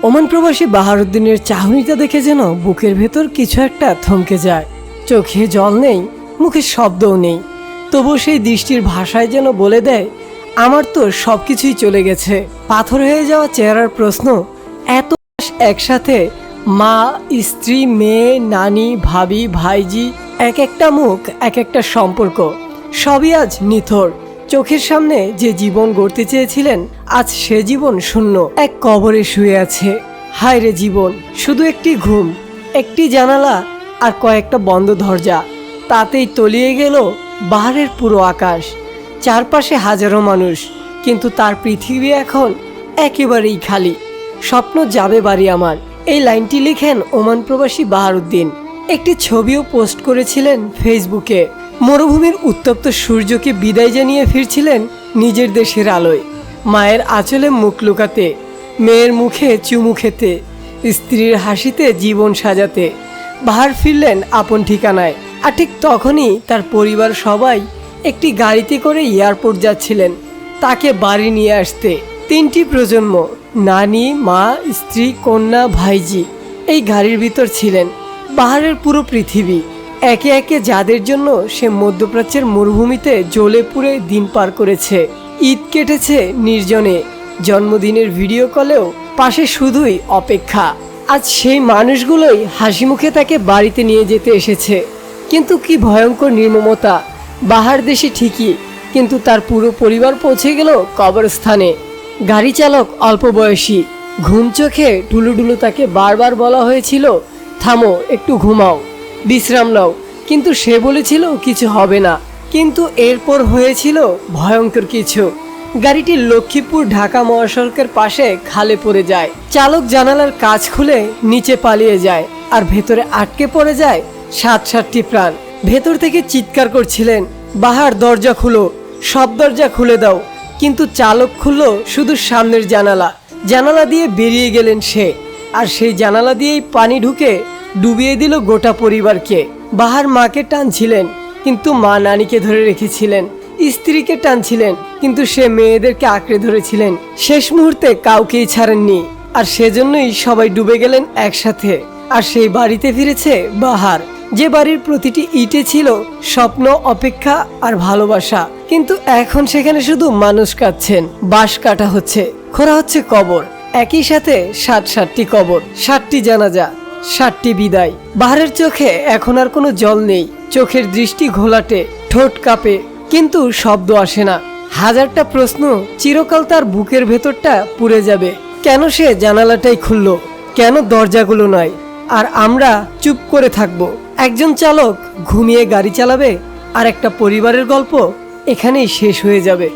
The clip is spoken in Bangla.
ওমান প্রবাসী বাহারুদ্দিনের চাহনিটা দেখে যেন বুকের ভেতর কিছু একটা থমকে যায়। চোখে জল নেই, মুখে শব্দও নেই, তবু সেই দৃষ্টির ভাষায় যেন বলে দেয়, আমার তো সব কিছুই চলে গেছে। পাথর হয়ে যাওয়া চেহারার প্রশ্ন, এত একসাথে, মা, স্ত্রী, মেয়ে, নানি, ভাবি, ভাইজি, এক একটা মুখ, এক একটা সম্পর্ক, সবই আজ নিথর। চোখের সামনে যে জীবন গড়তে চেয়েছিলেন, আজ সে জীবন শূন্য, এক কবরে শুয়ে আছে। হায় রে জীবন, শুধু একটি ঘুম, একটি জানালা আর কয়েকটা বন্ধ দরজা, তাতেই তলিয়ে গেল বাহারের পুরো আকাশ। চারপাশে হাজারো মানুষ, কিন্তু তার পৃথিবী এখন একেবারেই খালি। স্বপ্ন যাবে বাড়ি আমার, এই লাইনটি লিখেন ওমান প্রবাসী বাহারুদ্দিন। একটি ছবিও পোস্ট করেছিলেন ফেসবুকে। মরুভূমির উত্তপ্ত সূর্যকে বিদায় জানিয়ে ফিরছিলেন নিজের দেশের আলোয়, মায়ের আঁচলে মুখ লুকাতে, মেয়ের মুখে চুমু খেতে, স্ত্রীর হাসিতে জীবন সাজাতে। বাহার ফিরলেন আপন ঠিকানায়, আর ঠিক তখনই তার পরিবার সবাই একটি গাড়িতে করে এয়ারপোর্ট যাচ্ছিলেন তাকে বাড়ি নিয়ে আসতে। 3টি প্রজন্ম, নানি, মা, স্ত্রী, কন্যা, ভাইজি এই গাড়ির ভিতর ছিলেন। বাহারের পুরো পৃথিবী, একে একে যাদের জন্য সে মধ্যপ্রাচ্যের মরুভূমিতে জ্বলে পুড়ে দিন পার করেছে। ঈদ কেটেছে নির্জনে, জন্মদিনের ভিডিও কলেও পাশে শুধুই অপেক্ষা। আজ সেই মানুষগুলোই হাসি মুখে তাকে বাড়িতে নিয়ে যেতে এসেছে। কিন্তু কি ভয়ঙ্কর নির্মমতা! বাহার দেশে ঠিকই, কিন্তু তার পুরো পরিবার পৌঁছে গেল কবরস্থানে। গাড়ি চালক অল্প বয়সী, ঘুম চোখে ঢুলুঢুলু, তাকে বারবার বলা হয়েছিল, থামো, একটু ঘুমাও, বিশ্রাম নাও, কিন্তু সে বলেছিল কিছু হবে না। কিন্তু এরপর হয়েছিল ভয়ঙ্কর কিছু। গাড়িটি লক্ষ্মীপুর ঢাকা মহাসড়কের পাশে খালে পড়ে যায়। চালক জানালার কাঁচ খুলে নিচে পালিয়ে যায়, আর ভেতরে আটকে পড়ে যায় 7টি প্রাণ। ভেতর থেকে চিৎকার করছিলেন, বাহার দরজা খুলো, সব দরজা খুলে দাও। কিন্তু চালক খুলল শুধু সামনের জানালা। জানালা দিয়ে বেরিয়ে গেলেন সে, আর সেই জানালা দিয়েই পানি ঢুকে ডুবিয়ে দিল গোটা পরিবারকে। বাহার মাকে টানছিলেন, কিন্তু মা নানিকে ধরে রেখেছিলেন। স্ত্রীকে টানছিলেন, কিন্তু সে মেয়েদেরকে আঁকড়ে ধরেছিলেন। শেষ মুহূর্তে কাউকেই ছাড়েননি, আর সেজন্যই সবাই ডুবে গেলেন একসাথে। আর সেই বাড়িতে ফিরেছে বাহার, যে বাড়ির প্রতিটি ইটে ছিল স্বপ্ন, অপেক্ষা আর ভালোবাসা। কিন্তু এখন সেখানে শুধু মানুষ কাঁদছেন, বাঁশ কাটা হচ্ছে, খোঁড়া হচ্ছে কবর। একই সাথে 7টি কবর, 7টি জানাজা, 7টি বিদায়। বাহারের চোখে এখন আর কোনো জল নেই, চোখের দৃষ্টি ঘোলাটে, ঠোঁট কাঁপে, কিন্তু শব্দ আসে না। হাজারটা প্রশ্ন, চিরকাল তার বুকের ভেতরটা পুড়ে যাবে। কেন সে জানালাটাই খুললো, কেন দরজাগুলো নয়? আর আমরা চুপ করে থাকবো। একজন চালক ঘুমিয়ে গাড়ি চালাবে, আর একটা পরিবারের গল্প এখানেই শেষ হয়ে যাবে।